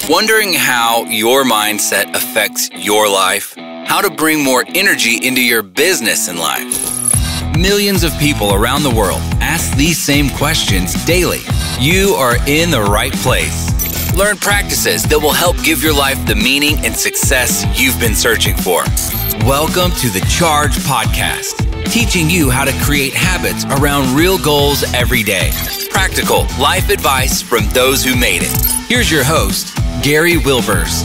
Wondering how your mindset affects your life? How to bring more energy into your business and life? Millions of people around the world ask these same questions daily. You are in the right place. Learn practices that will help give your life the meaning and success you've been searching for. Welcome to the Charge Podcast, teaching you how to create habits around real goals every day. Practical life advice from those who made it. Here's your host, Gary Wilbers.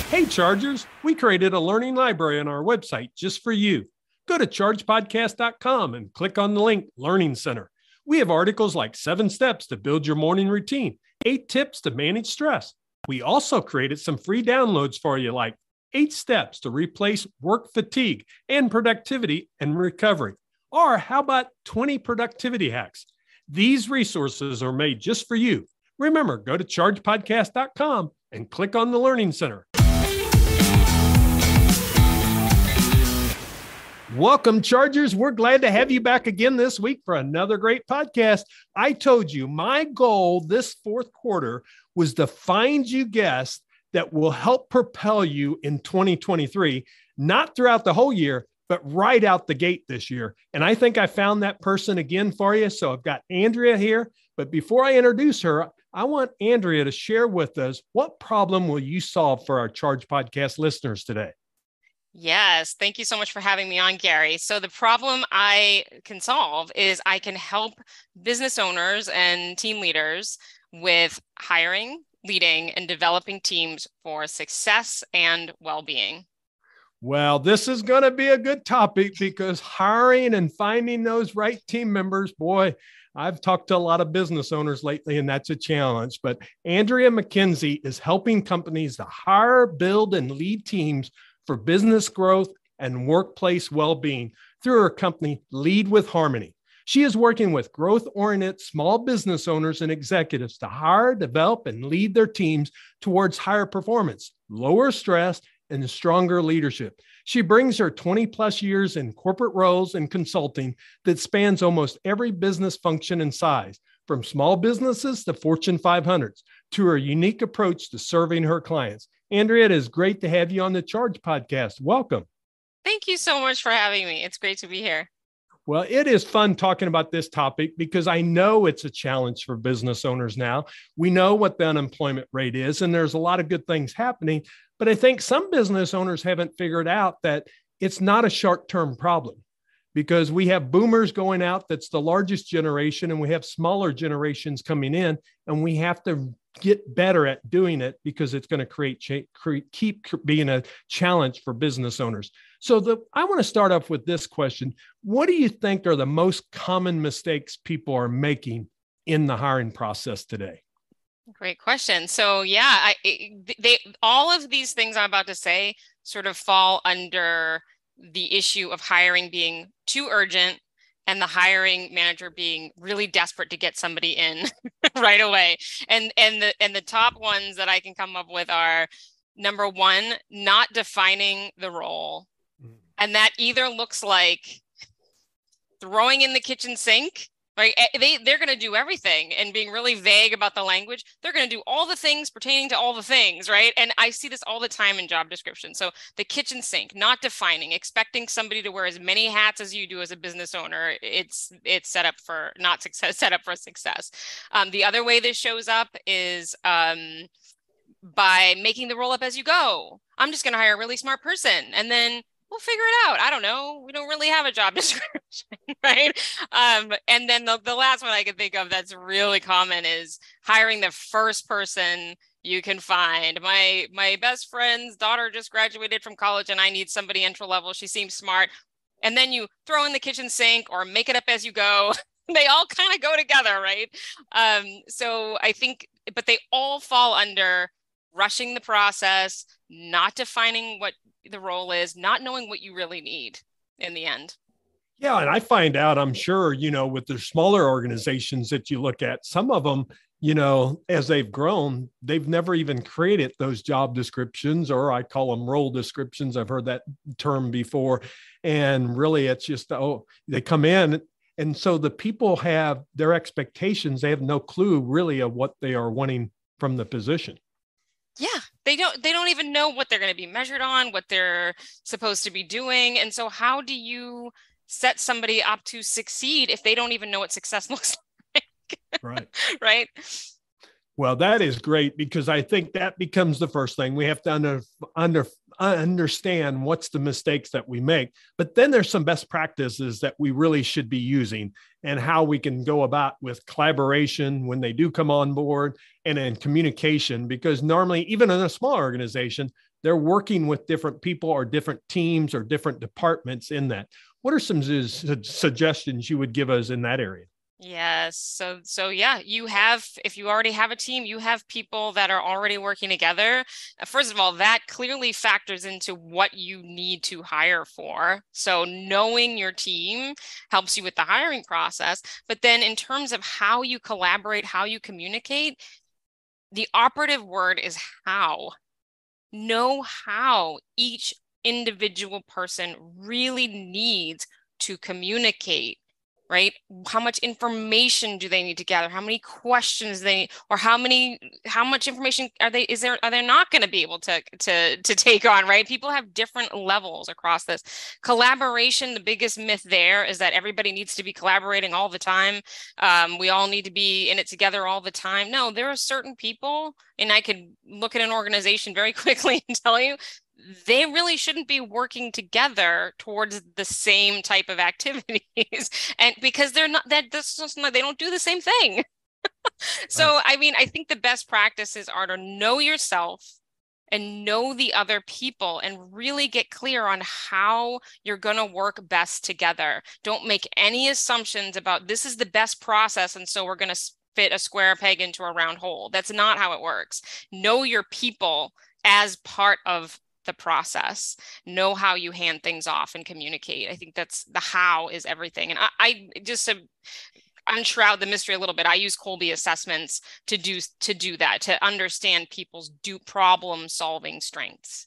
Hey Chargers, we created a learning library on our website just for you. Go to chargepodcast.com and click on the link Learning Center. We have articles like 7 steps to build your morning routine, 8 tips to manage stress. We also created some free downloads for you like 8 steps to replace work fatigue and productivity and recovery. Or how about 20 productivity hacks? These resources are made just for you. Remember, go to chargepodcast.com and click on the Learning Center. Welcome, Chargers. We're glad to have you back again this week for another great podcast. I told you my goal this fourth quarter was to find you guests that will help propel you in 2023, not throughout the whole year, but right out the gate this year. And I think I found that person again for you. So I've got Andrea here. But before I introduce her, I want Andrea to share with us what problem will you solve for our Charge Podcast listeners today? Yes. Thank you so much for having me on, Gary. So the problem I can solve is I can help business owners and team leaders with hiring, leading, and developing teams for success and well-being. Well, this is going to be a good topic because hiring and finding those right team members, boy, I've talked to a lot of business owners lately, and that's a challenge. But Andrea MacKenzie is helping companies to hire, build, and lead teams for business growth and workplace well-being through her company, Lead with Harmony. She is working with growth-oriented small business owners and executives to hire, develop, and lead their teams towards higher performance, lower stress, and stronger leadership. She brings her 20 plus years in corporate roles and consulting that spans almost every business function and size, from small businesses to Fortune 500s, to her unique approach to serving her clients. Andrea, it is great to have you on the Charge Podcast. Welcome. Thank you so much for having me. It's great to be here. Well, it is fun talking about this topic because I know it's a challenge for business owners now. We know what the unemployment rate is, and there's a lot of good things happening. But I think some business owners haven't figured out that it's not a short-term problem because we have boomers going out. That's the largest generation, and we have smaller generations coming in, and we have to get better at doing it because it's going to keep being a challenge for business owners. So I want to start off with this question. What do you think are the most common mistakes people are making in the hiring process today? Great question. So yeah, all of these things I'm about to say sort of fall under the issue of hiring being too urgent and the hiring manager being really desperate to get somebody in right away. And the top ones that I can come up with are, number one, not defining the role. And that either looks like throwing in the kitchen sink, right? They're going to do everything and being really vague about the language. They're going to do all the things pertaining to all the things, right? And I see this all the time in job descriptions. So the kitchen sink, not defining, expecting somebody to wear as many hats as you do as a business owner. It's set up for not success, set up for success. The other way this shows up is by making the role up as you go. I'm just going to hire a really smart person, and then we'll figure it out. I don't know. We don't really have a job description, right? And then the last one I can think of that's really common is hiring the first person you can find. My best friend's daughter just graduated from college and I need somebody entry level. She seems smart. And then you throw in the kitchen sink or make it up as you go. They all kind of go together, right? So I think, but they all fall under rushing the process, not defining what the role is, not knowing what you really need in the end. Yeah. And I find out, I'm sure, with the smaller organizations that you look at, some of them, as they've grown, they've never even created those job descriptions, or I call them role descriptions. I've heard that term before. And really it's just, they come in And so the people have their expectations. They have no clue really of what they are wanting from the position. Yeah, they don't even know what they're going to be measured on, what they're supposed to be doing. And so how do you set somebody up to succeed if they don't even know what success looks like? Right. Right. Well, that is great, because I think that becomes the first thing. We have to understand what's the mistakes that we make. But then there's some best practices that we really should be using, and how we can go about with collaboration when they do come on board, and in communication, because normally, even in a small organization, they're working with different people or different teams or different departments in that. What are some suggestions you would give us in that area? Yes. So yeah, if you already have a team, you have people that are already working together. First of all, that clearly factors into what you need to hire for. So knowing your team helps you with the hiring process. But then in terms of how you collaborate, how you communicate, the operative word is how. Know how each individual person really needs to communicate, right? How much information do they need to gather? How many questions or how much information are they not going to be able to take on, right? People have different levels across this. Collaboration, the biggest myth there is that everybody needs to be collaborating all the time. We all need to be in it together all the time. No, there are certain people, and I could look at an organization very quickly and tell you, they really shouldn't be working together towards the same type of activities. And because they don't do the same thing. So, right. I mean, I think the best practices are to know yourself and know the other people, and really get clear on how you're going to work best together. Don't make any assumptions about this is the best process, and so we're going to fit a square peg into a round hole. That's not how it works. Know your people as part of the process. Know how you hand things off and communicate. I think that's the how is everything. And I just to unshroud the mystery a little bit, I use Kolbe assessments to do that, to understand people's problem solving strengths.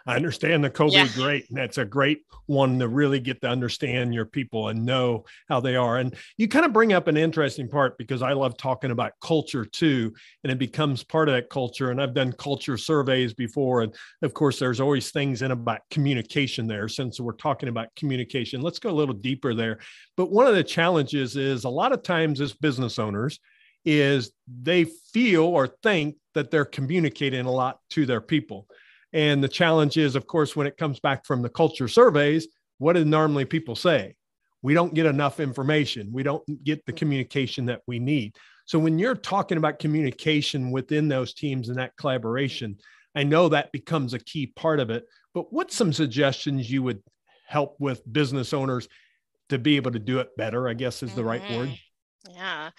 I understand the Kolbe great. And that's a great one to really get to understand your people and know how they are. And you kind of bring up an interesting part, because I love talking about culture too. And it becomes part of that culture. And I've done culture surveys before. And of course, there's always things in about communication there. Since we're talking about communication, let's go a little deeper there. But one of the challenges is a lot of times as business owners is they feel or think that they're communicating a lot to their people. And the challenge is, of course, when it comes back from the culture surveys, what do normally people say? We don't get enough information. We don't get the communication that we need. So when you're talking about communication within those teams and that collaboration, I know that becomes a key part of it. But what's some suggestions you would help with business owners to be able to do it better, I guess is the right word? Yeah.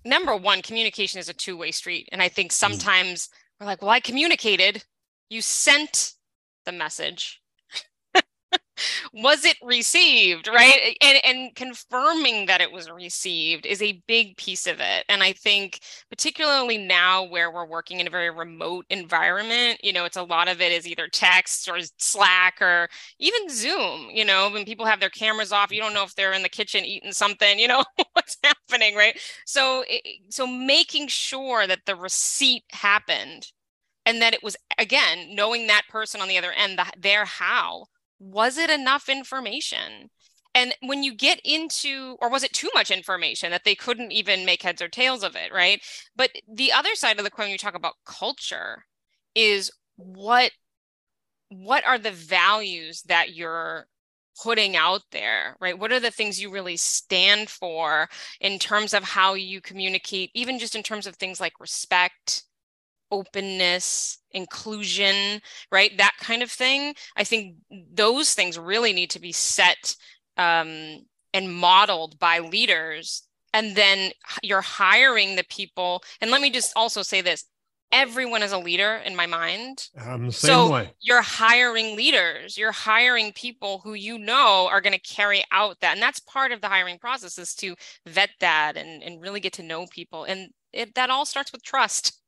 Number one, communication is a two-way street. And I think sometimes we're like, well, I communicated. You sent the message. Was it received, right? And confirming that it was received is a big piece of it. And I think particularly now where we're working in a very remote environment, it's a lot of it is either text or Slack or even Zoom, when people have their cameras off, you don't know if they're in the kitchen eating something, what's happening, right? So making sure that the receipt happened and that it was, again, knowing that person on the other end, their how. Was it enough information? And when you get into, or was it too much information that they couldn't even make heads or tails of it, right? But the other side of the coin, when you talk about culture, is what are the values that you're putting out there, right? What are the things you really stand for in terms of how you communicate, even just in terms of things like respect, openness, inclusion, right? That kind of thing. I think those things really need to be set and modeled by leaders. And then you're hiring the people. And let me just also say this. Everyone is a leader in my mind. Same way. You're hiring leaders. You're hiring people who are going to carry out that. And that's part of the hiring process, is to vet that and really get to know people. And that all starts with trust.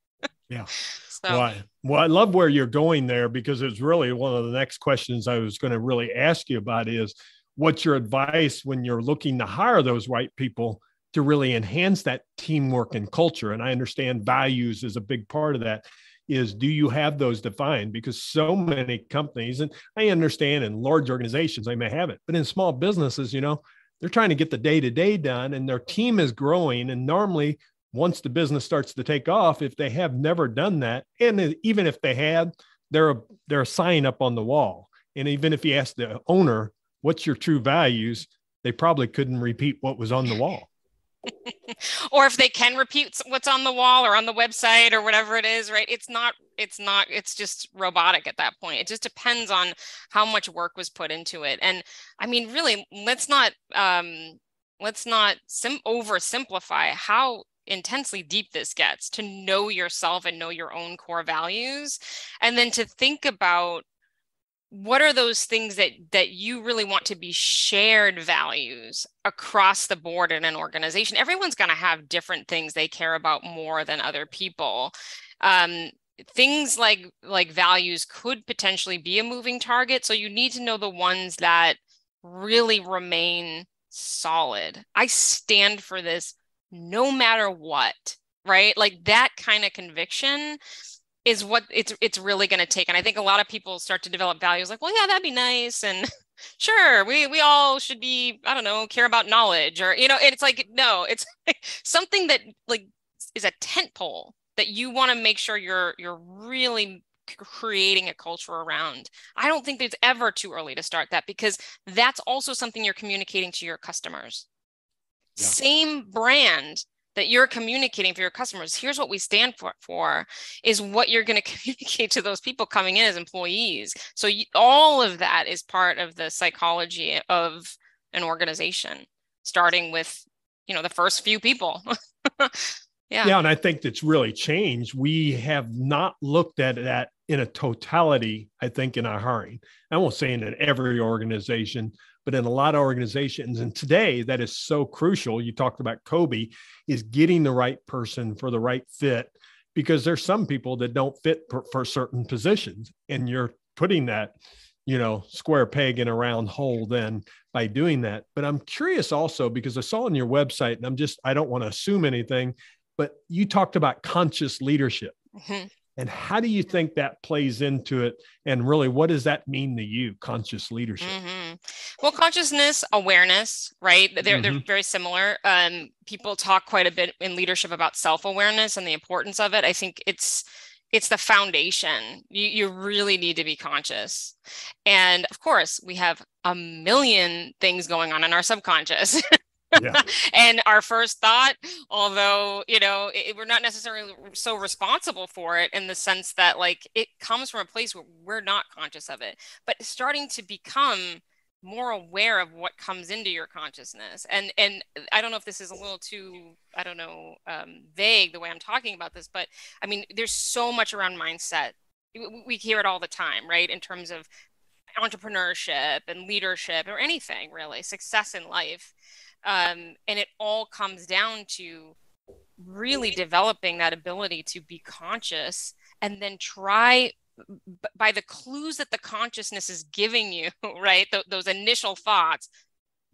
Yeah. So. Well, I love where you're going there, because it's really one of the next questions I was going to really ask you about is, what's your advice when you're looking to hire those right people to really enhance that teamwork and culture? And I understand values is a big part of that. Is, do you have those defined? Because so many companies, and I understand in large organizations, they may have it, but in small businesses, they're trying to get the day-to-day done and their team is growing. And normally once the business starts to take off, if they have never done that, and even if they had, they're a sign up on the wall. And even if you ask the owner, what's your true values, they probably couldn't repeat what was on the wall. Or if they can repeat what's on the wall or on the website or whatever it is, right? It's just robotic at that point. It just depends on how much work was put into it. And I mean, really, let's not oversimplify how intensely deep this gets, to know yourself and know your own core values, and then to think about what are those things that you really want to be shared values across the board in an organization. Everyone's going to have different things they care about more than other people. Things like values could potentially be a moving target. So you need to know the ones that really remain solid. I stand for this no matter what, right? Like that kind of conviction is what it's really going to take. And I think a lot of people start to develop values like, well, yeah, that'd be nice. And sure, we all should be, I don't know, care about knowledge, or, it's like, no, it's something that like is a tent pole that you want to make sure you're really creating a culture around. I don't think it's ever too early to start that, because that's also something you're communicating to your customers. Yeah. Same brand that you're communicating for your customers. Here's what we stand for is what you're going to communicate to those people coming in as employees. So all of that is part of the psychology of an organization, starting with, the first few people. Yeah. And I think that's really changed. We have not looked at that in a totality, I think, in our hiring. I won't say in every organization, but in a lot of organizations. And today that is so crucial. You talked about Kobe, is getting the right person for the right fit, because there's some people that don't fit for certain positions, and you're putting that, square peg in a round hole then by doing that. But I'm curious also, because I saw on your website, and I don't want to assume anything, but you talked about conscious leadership. Mm-hmm. And how do you think that plays into it? And really, what does that mean to you, conscious leadership? Mm-hmm. Well, consciousness, awareness, right? They're very similar. People talk quite a bit in leadership about self-awareness and the importance of it. I think it's the foundation. You really need to be conscious. And of course, we have a million things going on in our subconscious. Yeah. And our first thought, although, we're not necessarily so responsible for it, in the sense that like it comes from a place where we're not conscious of it, but starting to become more aware of what comes into your consciousness. And I don't know if this is a little too, vague the way I'm talking about this, but I mean, there's so much around mindset. We hear it all the time, right? In terms of entrepreneurship and leadership, or anything really, success in life. And it all comes down to really developing that ability to be conscious, and then try by the clues that the consciousness is giving you, right? Those initial thoughts,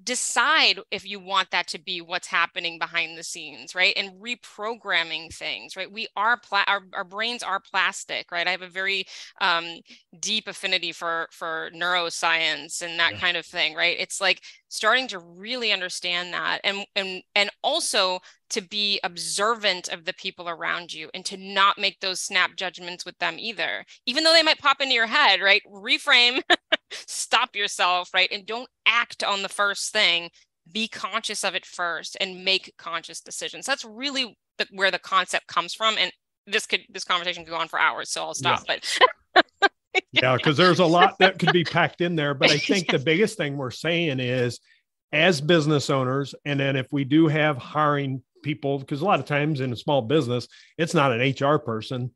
decide if you want that to be what's happening behind the scenes, right? And reprogramming things, right? Our brains are plastic, right? I have a very deep affinity for neuroscience and that kind of thing, right? It's like starting to really understand that, and also to be observant of the people around you, and to not make those snap judgments with them either, even though they might pop into your head, right? Reframe, stop yourself, right? And don't act on the first thing. Be conscious of it first and make conscious decisions. That's really where the concept comes from. And this conversation could go on for hours, so I'll stop. Yeah. But yeah, because there's a lot that could be packed in there. But I think the biggest thing we're saying is, as business owners, and then if we do have hiring people, because a lot of times in a small business, it's not an HR person,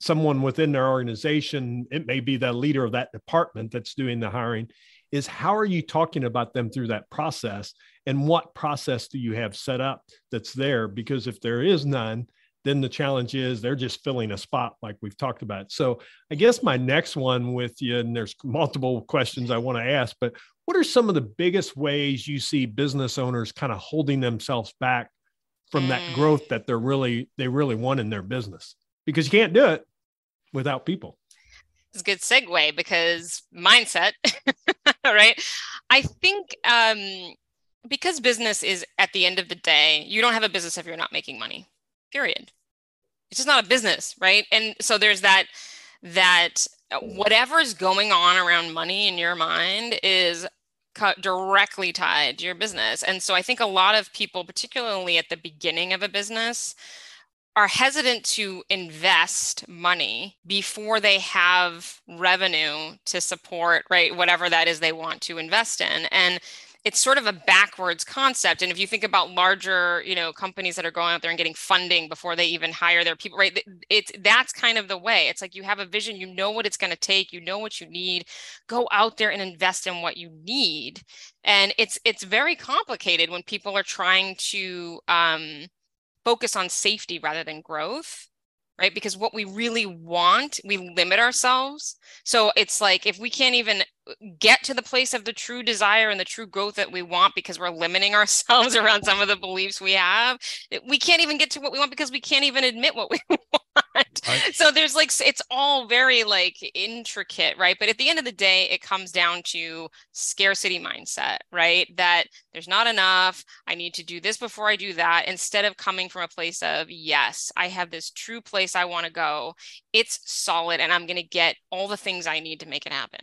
someone within their organization, it may be the leader of that department that's doing the hiring, is how are you talking about them through that process? And what process do you have set up that's there? Because if there is none, then the challenge is they're just filling a spot like we've talked about. So I guess my next one with you, and there's multiple questions I want to ask, but what are some of the biggest ways you see business owners kind of holding themselves back from that growth that they really want in their business? Because you can't do it without people. It's a good segue because mindset, right? I think because business is, at the end of the day, you don't have a business if you're not making money, period. It's just not a business, right? And so there's that whatever's going on around money in your mind is directly tied to your business. And so I think a lot of people, particularly at the beginning of a business, are hesitant to invest money before they have revenue to support, right, whatever that is they want to invest in. And it's sort of a backwards concept. And if you think about larger, companies that are going out there and getting funding before they even hire their people, right, that's kind of the way. It's like you have a vision, you know what it's going to take, you know what you need, go out there and invest in what you need. And it's very complicated when people are trying to focus on safety rather than growth, right? Because what we really want, we limit ourselves. So it's like, if we can't even get to the place of the true desire and the true growth that we want because we're limiting ourselves around some of the beliefs we have, we can't even get to what we want because we can't even admit what we want. Right. So there's it's all very intricate, right? But at the end of the day, it comes down to scarcity mindset, right? That there's not enough. I need to do this before I do that, instead of coming from a place of, yes, I have this true place I want to go. It's solid, and I'm going to get all the things I need to make it happen.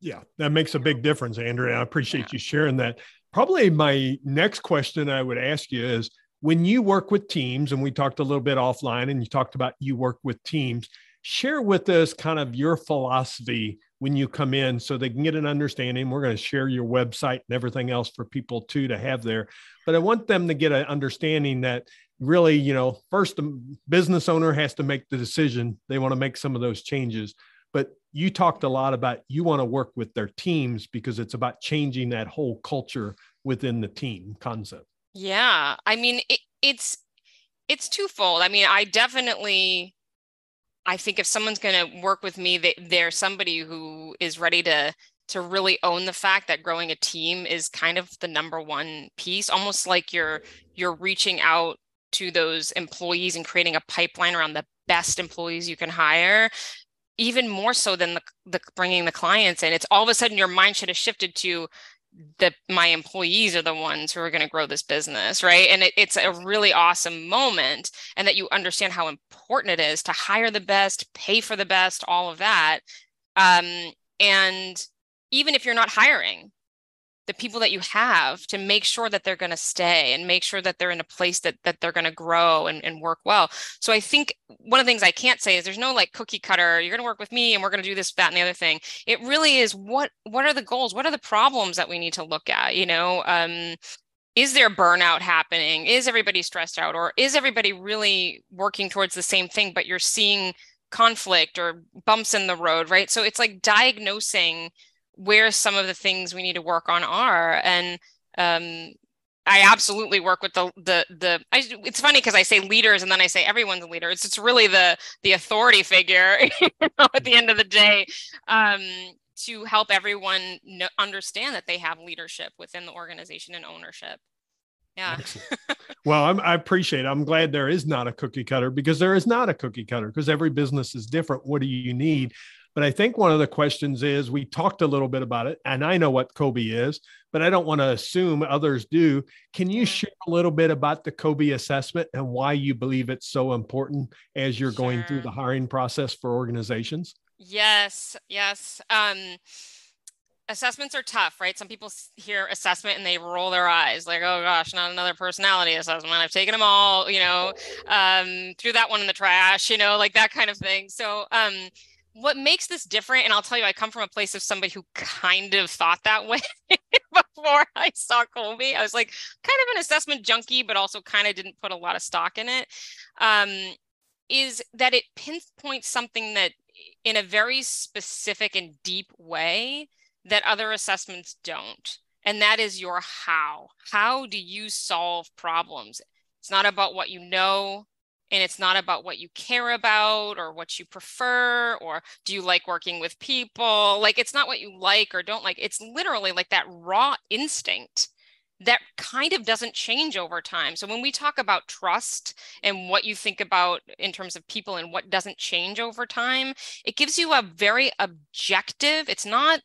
Yeah, that makes a big difference, Andrea. I appreciate you sharing that. Probably my next question I would ask you is, when you work with teams, and we talked a little bit offline and you talked about you work with teams, share with us kind of your philosophy when you come in so they can get an understanding. We're going to share your website and everything else for people too to have there. But I want them to get an understanding that really, first the business owner has to make the decision. They want to make some of those changes. But you talked a lot about you want to work with their teams because it's about changing that whole culture within the team concept. Yeah. I mean, it's twofold. I mean, I think if someone's going to work with me, they're somebody who is ready to really own the fact that growing a team is kind of the number one piece, almost like you're reaching out to those employees and creating a pipeline around the best employees you can hire, even more so than the bringing the clients in. It's all of a sudden your mind should have shifted to my employees are the ones who are going to grow this business, right? And it's a really awesome moment, and that you understand how important it is to hire the best, pay for the best, all of that. And even if you're not hiring, the people that you have, to make sure that they're going to stay and make sure that they're in a place that they're going to grow and work well. So I think one of the things I can't say is there's no cookie cutter, you're going to work with me and we're going to do this, that, and the other thing. It really is what are the goals? What are the problems that we need to look at? Is there burnout happening? Is everybody stressed out? Or is everybody really working towards the same thing, but you're seeing conflict or bumps in the road, right? So it's like diagnosing where some of the things we need to work on are. And I absolutely work with it's funny because I say leaders and then I say everyone's a leader. It's really the authority figure at the end of the day, to help everyone understand that they have leadership within the organization and ownership. Yeah. Well, I appreciate it. I'm glad there is not a cookie cutter, because there is not a cookie cutter, because every business is different. What do you need? But I think one of the questions is, we talked a little bit about it, and I know what COBE is, but I don't want to assume others do. Can you share a little bit about the COBE assessment and why you believe it's so important as you're going through the hiring process for organizations? Yes. Assessments are tough, right? Some people hear assessment and they roll their eyes like, oh gosh, not another personality assessment. I've taken them all, threw that one in the trash, that kind of thing. So, what makes this different, and I'll tell you, I come from a place of somebody who kind of thought that way before I saw COBE. I was kind of an assessment junkie, but also kind of didn't put a lot of stock in it. Is that it pinpoints something that in a very specific and deep way that other assessments don't. And that is your how. How do you solve problems? It's not about what you know. And it's not about what you care about or what you prefer, or do you like working with people? Like, it's not what you like or don't like. It's literally like that raw instinct that kind of doesn't change over time. So when we talk about trust and what you think about in terms of people and what doesn't change over time, it gives you a very objective, it's not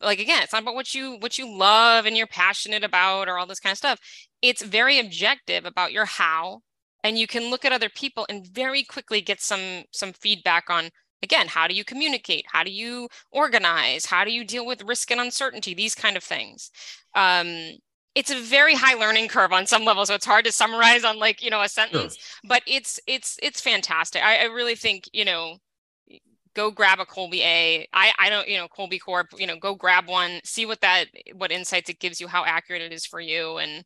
like, again, it's not about what you love and you're passionate about or all this kind of stuff. It's very objective about your how, and you can look at other people and very quickly get some feedback on, again, how do you communicate? How do you organize? How do you deal with risk and uncertainty? These kind of things. It's a very high learning curve on some level, so it's hard to summarize on, like, a sentence. Sure. But it's fantastic. I really think, go grab a Kolbe A. I don't, Kolbe Corp, go grab one, see what insights it gives you, how accurate it is for you, and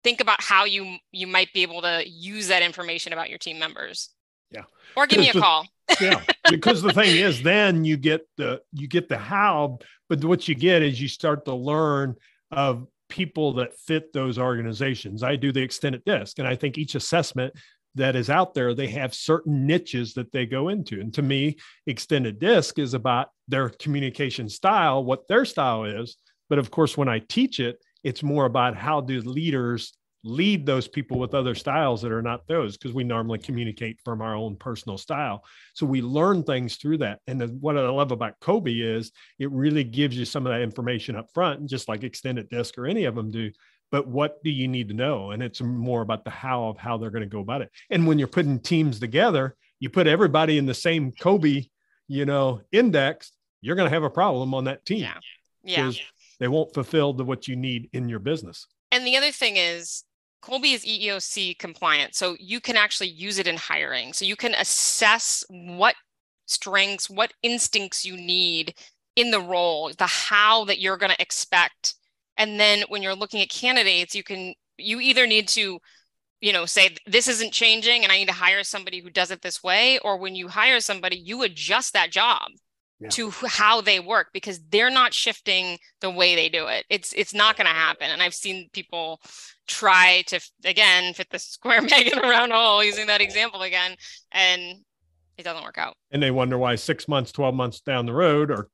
think about how you might be able to use that information about your team members. Yeah. Or give me a call. Yeah. Because the thing is, then you get the how, but what you get is you start to learn of people that fit those organizations. I do the extended disc, and I think each assessment that is out there, they have certain niches that they go into. And to me, extended disc is about their communication style, what their style is. But of course, when I teach it, it's more about how do leaders lead those people with other styles that are not those, because we normally communicate from our own personal style. So we learn things through that. And what I love about Kolbe is it really gives you some of that information up front, just like extended disc or any of them do. But what do you need to know? And it's more about the how of how they're going to go about it. And when you're putting teams together, you put everybody in the same Kolbe, index, you're going to have a problem on that team. Yeah. They won't fulfill what you need in your business. And the other thing is, Kolbe is EEOC compliant, so you can actually use it in hiring. So you can assess what strengths, what instincts you need in the role, the how that you're going to expect. And then when you're looking at candidates, you either need to, say, this isn't changing and I need to hire somebody who does it this way. Or when you hire somebody, you adjust that job to how they work, because they're not shifting the way they do it. It's not going to happen. And I've seen people try to, again, fit the square peg in a round hole, using that example again, and it doesn't work out. And they wonder why 6 months, 12 months down the road, or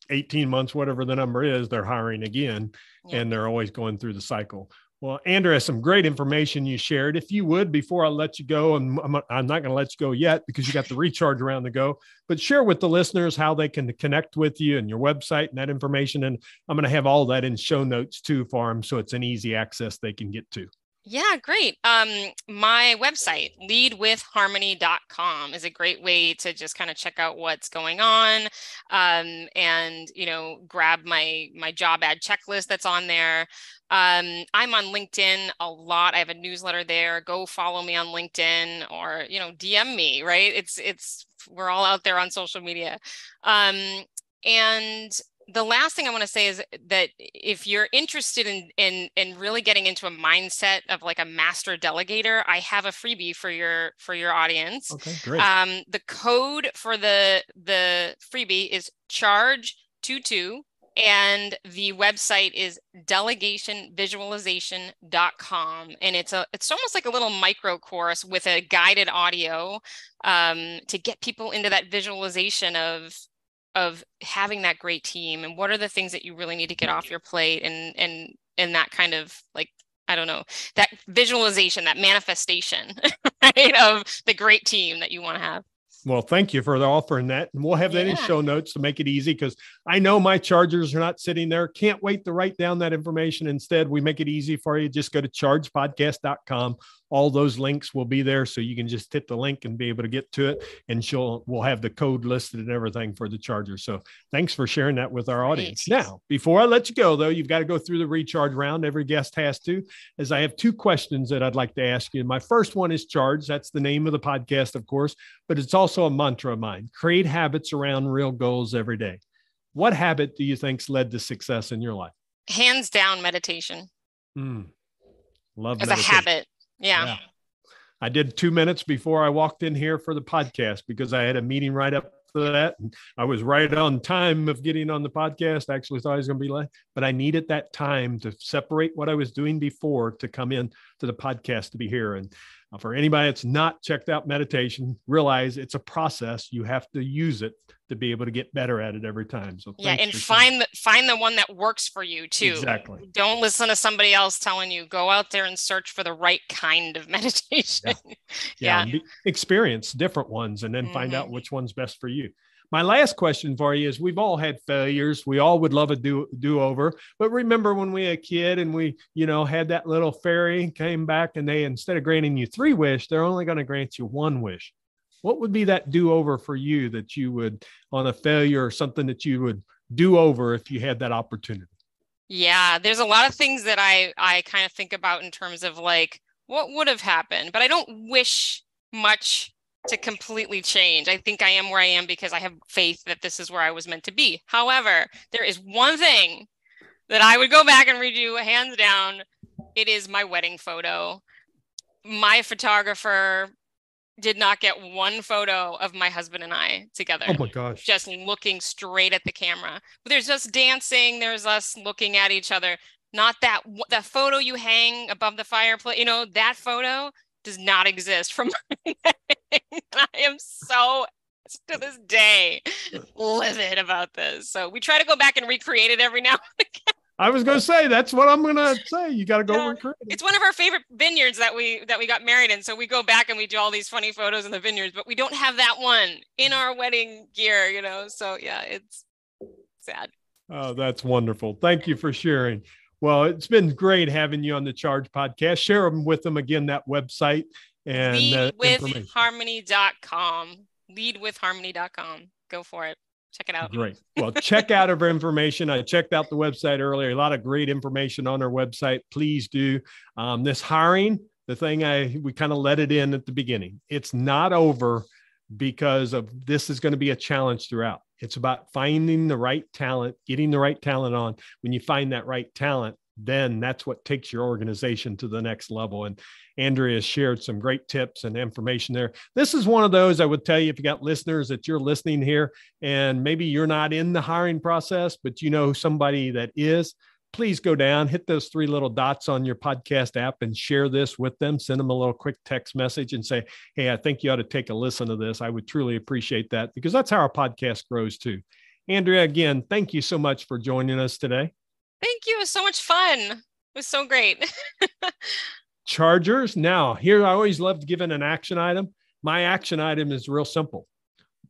18 months, whatever the number is, they're hiring again, and they're always going through the cycle. Well, Andrea, some great information you shared. If you would, before I let you go, and I'm not going to let you go yet because you got the recharge round to go, but share with the listeners how they can connect with you and your website and that information. And I'm going to have all that in show notes too for them, so it's an easy access they can get to. Yeah, great. My website, leadwithharmony.com, is a great way to just kind of check out what's going on, and, grab my job ad checklist that's on there. I'm on LinkedIn a lot. I have a newsletter there. Go follow me on LinkedIn, or, DM me, right? We're all out there on social media. And the last thing I want to say is that if you're interested in really getting into a mindset of like a master delegator, I have a freebie for your audience. Okay, great. The code for the freebie is charge22, and the website is delegationvisualization.com. And it's almost like a little micro course with a guided audio to get people into that visualization of having that great team, and what are the things that you really need to get off your plate, and that kind of, like, I don't know, that visualization, that manifestation, right, of the great team that you want to have. Well, thank you for offering that. And we'll have that in show notes to make it easy, because I know my chargers are not sitting there. Can't wait to write down that information. Instead, we make it easy for you. Just go to chargepodcast.com. All those links will be there, so you can just hit the link and be able to get to it. And we'll have the code listed and everything for the charger. So thanks for sharing that with our audience. Now, before I let you go, though, you've got to go through the recharge round. Every guest has to, as I have two questions that I'd like to ask you. My first one is charge. That's the name of the podcast, of course, but it's also a mantra of mine: create habits around real goals every day. What habit do you think's led to success in your life? Hands down, meditation. Love as meditation. A habit. Yeah. I did 2 minutes before I walked in here for the podcast, because I had a meeting right up to that. And I was right on time of getting on the podcast. I actually thought I was going to be late, but I needed that time to separate what I was doing before to come in to the podcast to be here. And For anybody that's not checked out meditation, realize it's a process. You have to use it to be able to get better at it every time. So yeah, and find the one that works for you too. Exactly. Don't listen to somebody else telling you. Go out there and search for the right kind of meditation. Yeah. Experience different ones and then find out which one's best for you. My last question for you is, we've all had failures. We all would love a do-over. But remember when we were a kid and we, had that little fairy came back and they, instead of granting you 3 wishes, they're only going to grant you 1 wish. What would be that do-over for you that you would, on a failure or something that you would do over if you had that opportunity? Yeah, there's a lot of things that I kind of think about in terms of like, what would have happened? But I don't wish much to completely change. I think I am where I am because I have faith that this is where I was meant to be. However, there is one thing that I would go back and redo hands down. It is my wedding photo. My photographer did not get 1 photo of my husband and I together. Oh my gosh. Just looking straight at the camera. But there's us dancing. There's us looking at each other. Not that photo you hang above the fireplace. That photo does not exist from my wedding. I am so, to this day, livid about this. So we try to go back and recreate it every now and again. I was going to say, that's what I'm going to say. You got to go recreate it. It's one of our favorite vineyards that we got married in. So we go back and we do all these funny photos in the vineyards, but we don't have that one in our wedding gear, So yeah, it's sad. Oh, that's wonderful. Thank you for sharing. Well, it's been great having you on the Charge podcast. Share them with them again, that website and leadwithharmony.com. Leadwithharmony.com. Go for it. Check it out. Great. Well, check out our information. I checked out the website earlier. A lot of great information on our website. Please do. This hiring, the thing we kind of let it in at the beginning. It's not over because of this is going to be a challenge throughout. It's about finding the right talent, getting the right talent on. When you find that right talent, then that's what takes your organization to the next level. And Andrea shared some great tips and information there. This is one of those I would tell you, if you got listeners that you're listening here and maybe you're not in the hiring process, but you know somebody that is, please go down, hit those 3 little dots on your podcast app and share this with them. Send them a little quick text message and say, hey, I think you ought to take a listen to this. I would truly appreciate that, because that's how our podcast grows too. Andrea, again, thank you so much for joining us today. Thank you. It was so much fun. It was so great. Chargers. Now, here I always love giving an action item. My action item is real simple.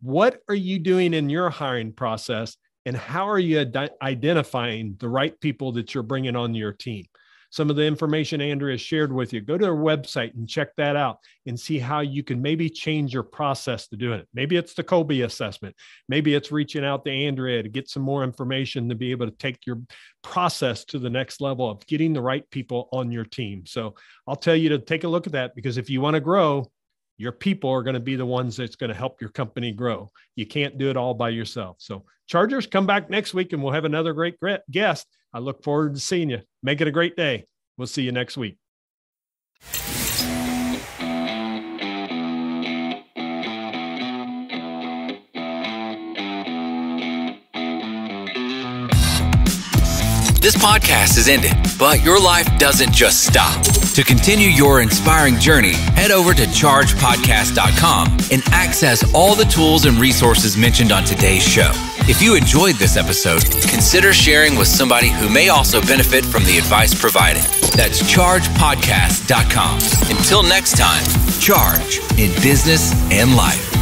What are you doing in your hiring process, and how are you identifying the right people that you're bringing on your team? Some of the information Andrea shared with you, go to her website and check that out and see how you can maybe change your process to doing it. Maybe it's the Colby assessment. Maybe it's reaching out to Andrea to get some more information to be able to take your process to the next level of getting the right people on your team. So I'll tell you to take a look at that, because if you want to grow, your people are going to be the ones that's going to help your company grow. You can't do it all by yourself. So Chargers, come back next week and we'll have another great guest. I look forward to seeing you. Make it a great day. We'll see you next week. This podcast is ended, but your life doesn't just stop. To continue your inspiring journey, head over to chargepodcast.com and access all the tools and resources mentioned on today's show. If you enjoyed this episode, consider sharing with somebody who may also benefit from the advice provided. That's chargepodcast.com. Until next time, charge in business and life.